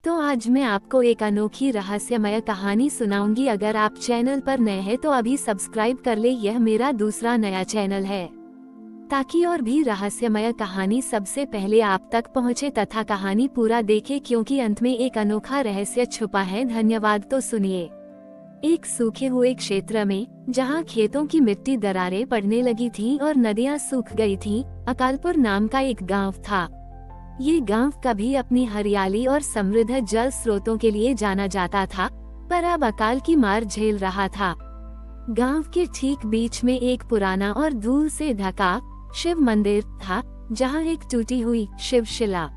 तो आज मैं आपको एक अनोखी रहस्यमय कहानी सुनाऊंगी। अगर आप चैनल पर नए हैं तो अभी सब्सक्राइब कर ले, यह मेरा दूसरा नया चैनल है ताकि और भी रहस्यमय कहानी सबसे पहले आप तक पहुंचे तथा कहानी पूरा देखे, क्योंकि अंत में एक अनोखा रहस्य छुपा है। धन्यवाद। तो सुनिए। एक सूखे हुए क्षेत्र में, जहां खेतों की मिट्टी दरारें पड़ने लगी थी और नदियां सूख गई थीं, अकालपुर नाम का एक गांव था। ये गांव कभी अपनी हरियाली और समृद्ध जल स्रोतों के लिए जाना जाता था, पर अब अकाल की मार झेल रहा था। गांव के ठीक बीच में एक पुराना और धूल से ढका शिव मंदिर था, जहां एक टूटी हुई शिवशिला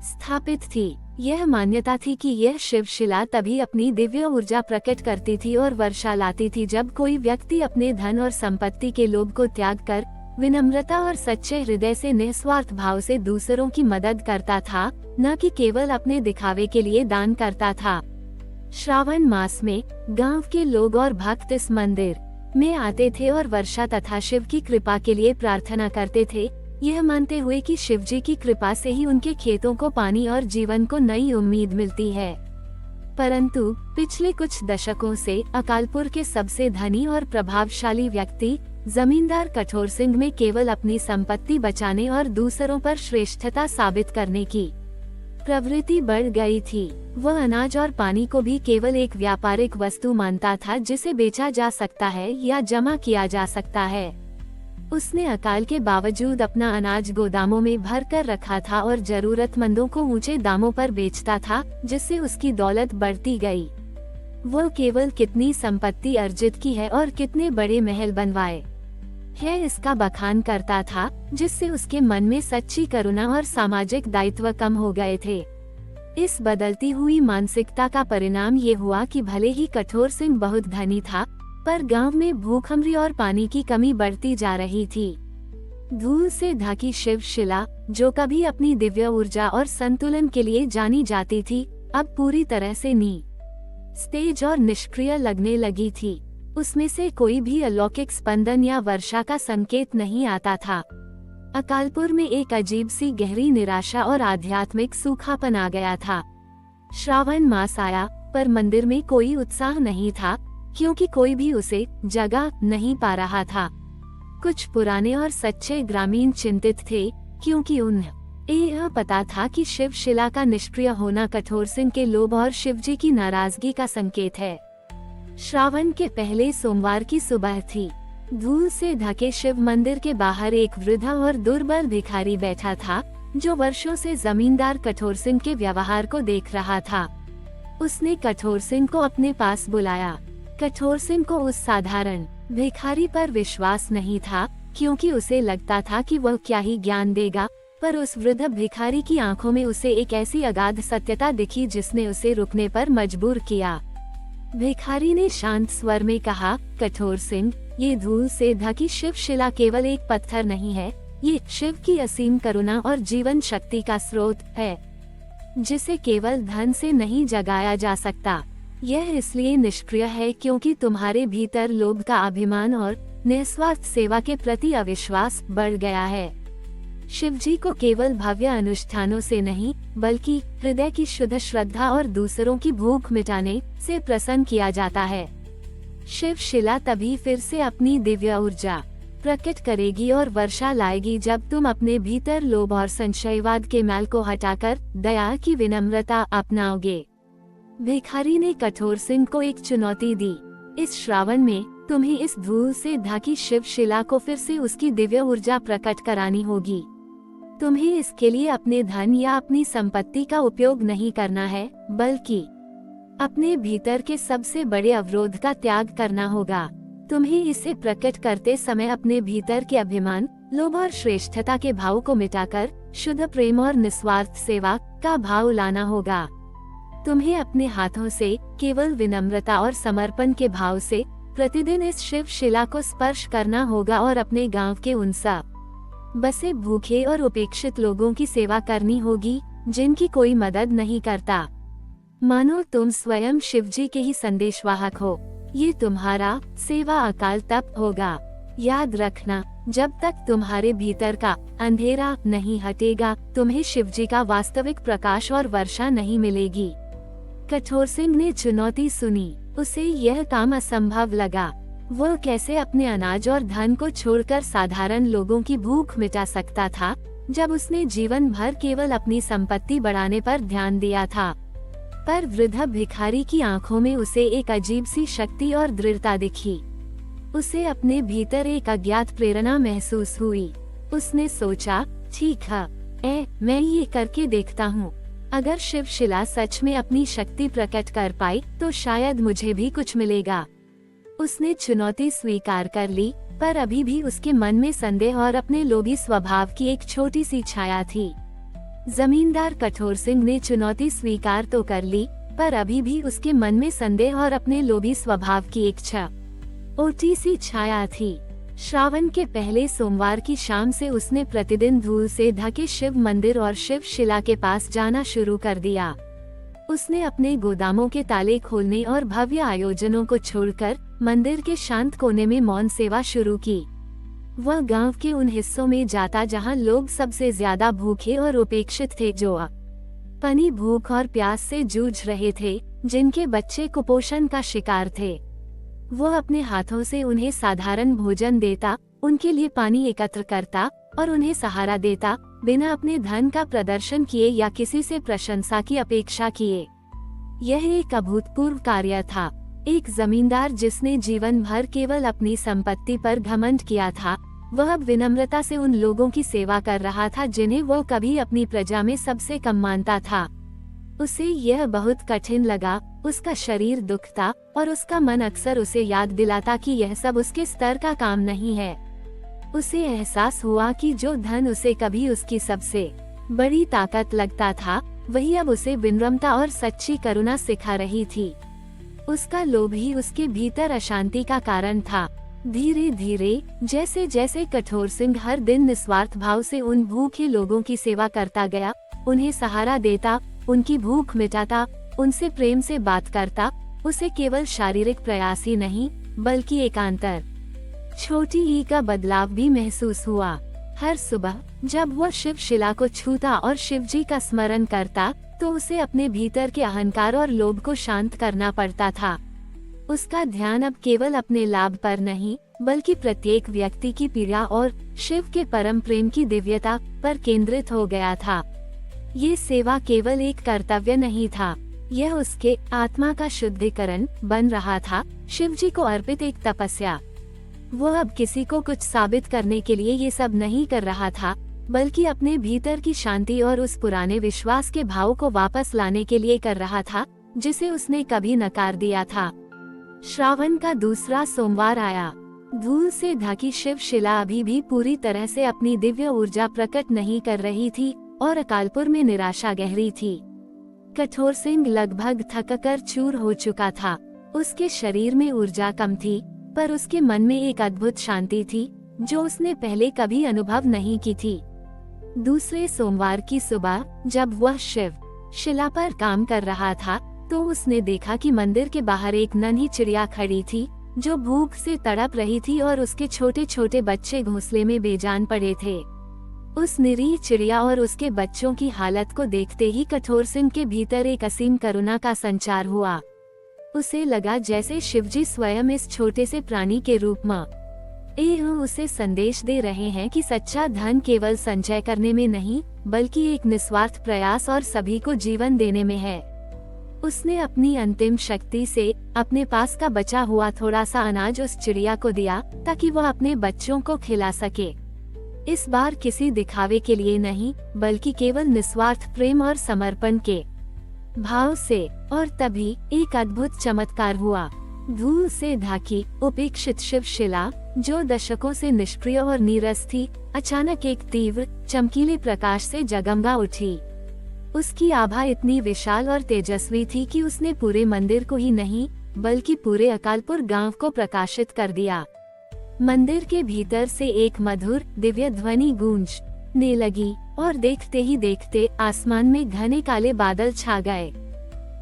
स्थापित थी। यह मान्यता थी कि यह शिवशिला तभी अपनी दिव्य ऊर्जा प्रकट करती थी और वर्षा लाती थी जब कोई व्यक्ति अपने धन और संपत्ति के लोभ को त्याग कर विनम्रता और सच्चे हृदय से निस्वार्थ भाव से दूसरों की मदद करता था, न कि केवल अपने दिखावे के लिए दान करता था। श्रावण मास में गांव के लोग और भक्त इस मंदिर में आते थे और वर्षा तथा शिव की कृपा के लिए प्रार्थना करते थे, यह मानते हुए कि शिव जी की कृपा से ही उनके खेतों को पानी और जीवन को नई उम्मीद मिलती है। परंतु पिछले कुछ दशकों से अकालपुर के सबसे धनी और प्रभावशाली व्यक्ति जमींदार कठोर सिंह में केवल अपनी संपत्ति बचाने और दूसरों पर श्रेष्ठता साबित करने की प्रवृत्ति बढ़ गई थी। वह अनाज और पानी को भी केवल एक व्यापारिक वस्तु मानता था, जिसे बेचा जा सकता है या जमा किया जा सकता है। उसने अकाल के बावजूद अपना अनाज गोदामों में भर कर रखा था और जरूरतमंदों को ऊंचे दामों पर बेचता था, जिससे उसकी दौलत बढ़ती गई। वह केवल कितनी संपत्ति अर्जित की है और कितने बड़े महल बनवाए है, इसका बखान करता था, जिससे उसके मन में सच्ची करुणा और सामाजिक दायित्व कम हो गए थे। इस बदलती हुई मानसिकता का परिणाम ये हुआ कि भले ही कठोर सिंह बहुत धनी था, पर गांव में भूखमरी और पानी की कमी बढ़ती जा रही थी। धूल से ढकी शिवशिला, जो कभी अपनी दिव्य ऊर्जा और संतुलन के लिए जानी जाती थी, अब पूरी तरह से निस्तेज और निष्क्रिय लगने लगी थी। उसमें से कोई भी अलौकिक स्पंदन या वर्षा का संकेत नहीं आता था। अकालपुर में एक अजीब सी गहरी निराशा और आध्यात्मिक सूखापन आ गया था। श्रावण मास आया, पर मंदिर में कोई उत्साह नहीं था, क्योंकि कोई भी उसे जगा नहीं पा रहा था। कुछ पुराने और सच्चे ग्रामीण चिंतित थे, क्योंकि उन्हें यह पता था कि शिवशिला का निष्क्रिय होना कठोर सिंह के लोभ और शिवजी की नाराजगी का संकेत है। श्रावण के पहले सोमवार की सुबह थी। धूल से ढके शिव मंदिर के बाहर एक वृद्ध और दुर्बल भिखारी बैठा था, जो वर्षों से जमींदार कठोर सिंह के व्यवहार को देख रहा था। उसने कठोर सिंह को अपने पास बुलाया। कठोर सिंह को उस साधारण भिखारी पर विश्वास नहीं था, क्योंकि उसे लगता था कि वह क्या ही ज्ञान देगा, पर उस वृद्ध भिखारी की आंखों में उसे एक ऐसी अगाध सत्यता दिखी जिसने उसे रुकने पर मजबूर किया। भिखारी ने शांत स्वर में कहा, कठोर सिंह, ये धूल से ढकी शिवशिला केवल एक पत्थर नहीं है, ये शिव की असीम करुणा और जीवन शक्ति का स्रोत है, जिसे केवल धन से नहीं जगाया जा सकता। यह इसलिए निष्क्रिय है क्योंकि तुम्हारे भीतर लोभ का अभिमान और निस्वार्थ सेवा के प्रति अविश्वास बढ़ गया है। शिवजी को केवल भव्य अनुष्ठानों से नहीं, बल्कि हृदय की शुद्ध श्रद्धा और दूसरों की भूख मिटाने से प्रसन्न किया जाता है। शिवशिला तभी फिर से अपनी दिव्य ऊर्जा प्रकट करेगी और वर्षा लाएगी जब तुम अपने भीतर लोभ और संशयवाद के मैल को हटाकर दया की विनम्रता अपनाओगे। भिखारी ने कठोर सिंह को एक चुनौती दी। इस श्रावण में तुम्हें इस धूल से ढकी शिवशिला को फिर से उसकी दिव्य ऊर्जा प्रकट करानी होगी। तुम्हें इसके लिए अपने धन या अपनी संपत्ति का उपयोग नहीं करना है, बल्कि अपने भीतर के सबसे बड़े अवरोध का त्याग करना होगा। तुम्हें इसे प्रकट करते समय अपने भीतर के अभिमान, लोभ और श्रेष्ठता के भाव को मिटाकर शुद्ध प्रेम और निस्वार्थ सेवा का भाव लाना होगा। तुम्हें अपने हाथों से केवल विनम्रता और समर्पण के भाव से प्रतिदिन इस शिवशिला को स्पर्श करना होगा और अपने गांव के उन सब बसे भूखे और उपेक्षित लोगों की सेवा करनी होगी, जिनकी कोई मदद नहीं करता। मानो तुम स्वयं शिवजी के ही संदेशवाहक हो। ये तुम्हारा सेवा अकाल तप होगा। याद रखना, जब तक तुम्हारे भीतर का अंधेरा नहीं हटेगा, तुम्हें शिवजी का वास्तविक प्रकाश और वर्षा नहीं मिलेगी। कठोर सिंह ने चुनौती सुनी। उसे यह काम असंभव लगा। वह कैसे अपने अनाज और धन को छोड़कर साधारण लोगों की भूख मिटा सकता था, जब उसने जीवन भर केवल अपनी संपत्ति बढ़ाने पर ध्यान दिया था। पर वृद्ध भिखारी की आंखों में उसे एक अजीब सी शक्ति और दृढ़ता दिखी। उसे अपने भीतर एक अज्ञात प्रेरणा महसूस हुई। उसने सोचा, ठीक है, मैं ये करके देखता हूँ। अगर शिवशिला सच में अपनी शक्ति प्रकट कर पाई तो शायद मुझे भी कुछ मिलेगा। उसने चुनौती स्वीकार कर ली, पर अभी भी उसके मन में संदेह और अपने लोभी स्वभाव की एक छोटी सी छाया थी। जमींदार कठोर सिंह ने चुनौती स्वीकार तो कर ली, पर अभी भी उसके मन में संदेह और अपने लोभी स्वभाव की एक छोटी सी छाया थी। श्रावण के पहले सोमवार की शाम से उसने प्रतिदिन धूल से ढके शिव मंदिर और शिव शिला के पास जाना शुरू कर दिया। उसने अपने गोदामों के ताले खोलने और भव्य आयोजनों को छोड़कर मंदिर के शांत कोने में मौन सेवा शुरू की। वह गांव के उन हिस्सों में जाता जहां लोग सबसे ज्यादा भूखे और उपेक्षित थे, जो अपनी भूख और प्यास से जूझ रहे थे, जिनके बच्चे कुपोषण का शिकार थे। वह अपने हाथों से उन्हें साधारण भोजन देता, उनके लिए पानी एकत्र करता और उन्हें सहारा देता, बिना अपने धन का प्रदर्शन किए या किसी से प्रशंसा की अपेक्षा किए। यह एक अभूतपूर्व कार्य था। एक जमींदार जिसने जीवन भर केवल अपनी संपत्ति पर घमंड किया था, वह अब विनम्रता से उन लोगों की सेवा कर रहा था जिन्हें वो कभी अपनी प्रजा में सबसे कम मानता था। उसे यह बहुत कठिन लगा। उसका शरीर दुखता और उसका मन अक्सर उसे याद दिलाता कि यह सब उसके स्तर का काम नहीं है। उसे एहसास हुआ कि जो धन उसे कभी उसकी सबसे बड़ी ताकत लगता था, वही अब उसे विनम्रता और सच्ची करुणा सिखा रही थी। उसका लोभ ही उसके भीतर अशांति का कारण था। धीरे धीरे जैसे जैसे कठोर सिंह हर दिन निस्वार्थ भाव से उन भूखे लोगों की सेवा करता गया, उन्हें सहारा देता, उनकी भूख मिटाता, उनसे प्रेम से बात करता, उसे केवल शारीरिक प्रयास ही नहीं बल्कि एकांतर छोटी ही का बदलाव भी महसूस हुआ। हर सुबह जब वह शिव शिला को छूता और शिवजी का स्मरण करता, तो उसे अपने भीतर के अहंकार और लोभ को शांत करना पड़ता था। उसका ध्यान अब केवल अपने लाभ पर नहीं, बल्कि प्रत्येक व्यक्ति की पीड़ा और शिव के परम प्रेम की दिव्यता पर केंद्रित हो गया था। ये सेवा केवल एक कर्तव्य नहीं था, यह उसके आत्मा का शुद्धिकरण बन रहा था, शिवजी को अर्पित एक तपस्या। वह अब किसी को कुछ साबित करने के लिए ये सब नहीं कर रहा था, बल्कि अपने भीतर की शांति और उस पुराने विश्वास के भाव को वापस लाने के लिए कर रहा था, जिसे उसने कभी नकार दिया था। श्रावण का दूसरा सोमवार आया। धूल से ढकी शिव शिला अभी भी पूरी तरह से अपनी दिव्य ऊर्जा प्रकट नहीं कर रही थी और अकालपुर में निराशा गहरी थी। कठोर सिंह लगभग थककर चूर हो चुका था। उसके शरीर में ऊर्जा कम थी, पर उसके मन में एक अद्भुत शांति थी जो उसने पहले कभी अनुभव नहीं की थी। दूसरे सोमवार की सुबह जब वह शिव शिला पर काम कर रहा था, तो उसने देखा कि मंदिर के बाहर एक नन्ही चिड़िया खड़ी थी जो भूख से तड़प रही थी और उसके छोटे छोटे बच्चे घोंसले में बेजान पड़े थे। उस निरीह चिड़िया और उसके बच्चों की हालत को देखते ही कठोर सिंह के भीतर एक असीम करुणा का संचार हुआ। उसे लगा जैसे शिवजी स्वयं इस छोटे से प्राणी के रूप में उसे संदेश दे रहे हैं कि सच्चा धन केवल संचय करने में नहीं, बल्कि एक निस्वार्थ प्रयास और सभी को जीवन देने में है। उसने अपनी अंतिम शक्ति से अपने पास का बचा हुआ थोड़ा सा अनाज उस चिड़िया को दिया ताकि वह अपने बच्चों को खिला सके। इस बार किसी दिखावे के लिए नहीं, बल्कि केवल निस्वार्थ प्रेम और समर्पण के भाव से। और तभी एक अद्भुत चमत्कार हुआ। धूल से ढकी उपेक्षित शिव शिला, जो दशकों से निष्क्रिय और नीरस थी, अचानक एक तीव्र चमकीले प्रकाश से जगमगा उठी। उसकी आभा इतनी विशाल और तेजस्वी थी कि उसने पूरे मंदिर को ही नहीं, बल्कि पूरे अकालपुर गांव को प्रकाशित कर दिया। मंदिर के भीतर से एक मधुर दिव्य ध्वनि गूंजने लगी और देखते ही देखते आसमान में घने काले बादल छा गए।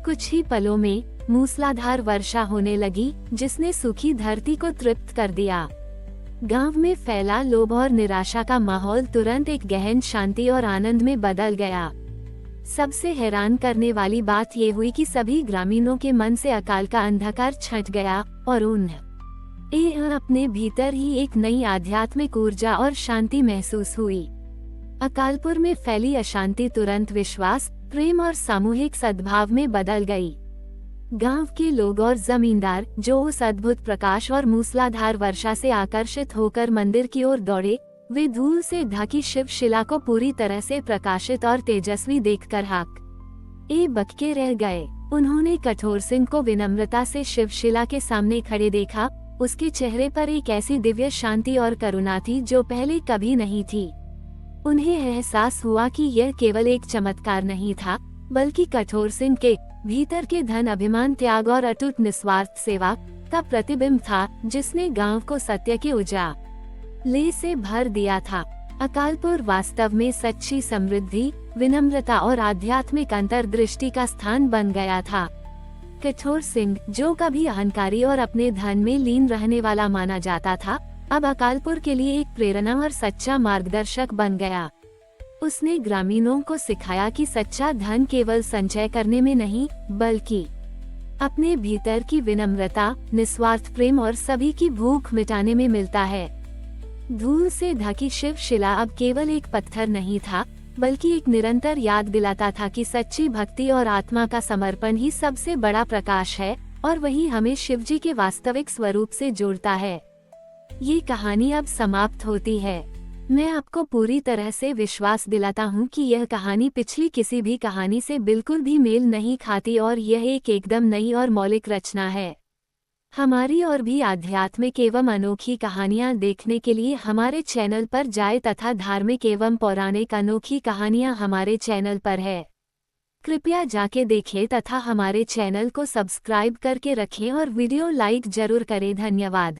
कुछ ही पलों में मूसलाधार वर्षा होने लगी, जिसने सूखी धरती को तृप्त कर दिया। गांव में फैला लोभ और निराशा का माहौल तुरंत एक गहन शांति और आनंद में बदल गया। सबसे हैरान करने वाली बात ये हुई कि सभी ग्रामीणों के मन से अकाल का अंधकार छट गया और उन्हें अपने भीतर ही एक नई आध्यात्मिक ऊर्जा और शांति महसूस हुई। अकालपुर में फैली अशांति तुरंत विश्वास, प्रेम और सामूहिक सद्भाव में बदल गई। गांव के लोग और जमींदार, जो उस अद्भुत प्रकाश और मूसलाधार वर्षा से आकर्षित होकर मंदिर की ओर दौड़े, वे धूल से ढकी शिव शिला को पूरी तरह से प्रकाशित और तेजस्वी देखकर बक्के रह गए। उन्होंने कठोर सिंह को विनम्रता से शिव शिला के सामने खड़े देखा। उसके चेहरे पर एक ऐसी दिव्य शांति और करुणा थी जो पहले कभी नहीं थी। उन्हें एहसास हुआ कि यह केवल एक चमत्कार नहीं था, बल्कि कठोर सिंह के भीतर के धन, अभिमान, त्याग और अटूट निस्वार्थ सेवा का प्रतिबिंब था, जिसने गांव को सत्य के उजाले से भर दिया था। अकालपुर वास्तव में सच्ची समृद्धि, विनम्रता और आध्यात्मिक अंतर्दृष्टि का स्थान बन गया था। कठोर सिंह, जो कभी अहंकारी और अपने धन में लीन रहने वाला माना जाता था, अब अकालपुर के लिए एक प्रेरणा और सच्चा मार्गदर्शक बन गया। उसने ग्रामीणों को सिखाया कि सच्चा धन केवल संचय करने में नहीं, बल्कि अपने भीतर की विनम्रता, निस्वार्थ प्रेम और सभी की भूख मिटाने में मिलता है। धूल से ढकी शिव शिला अब केवल एक पत्थर नहीं था, बल्कि एक निरंतर याद दिलाता था कि सच्ची भक्ति और आत्मा का समर्पण ही सबसे बड़ा प्रकाश है, और वही हमें शिवजी के वास्तविक स्वरूप से जोड़ता है। ये कहानी अब समाप्त होती है। मैं आपको पूरी तरह से विश्वास दिलाता हूँ कि यह कहानी पिछली किसी भी कहानी से बिल्कुल भी मेल नहीं खाती और यह एक एकदम नई और मौलिक रचना है। हमारी और भी आध्यात्मिक एवं अनोखी कहानियाँ देखने के लिए हमारे चैनल पर जाएं तथा धार्मिक एवं पौराणिक अनोखी कहानियाँ हमारे चैनल पर है। कृपया जाके देखें तथा हमारे चैनल को सब्सक्राइब करके रखें और वीडियो लाइक जरूर करें। धन्यवाद।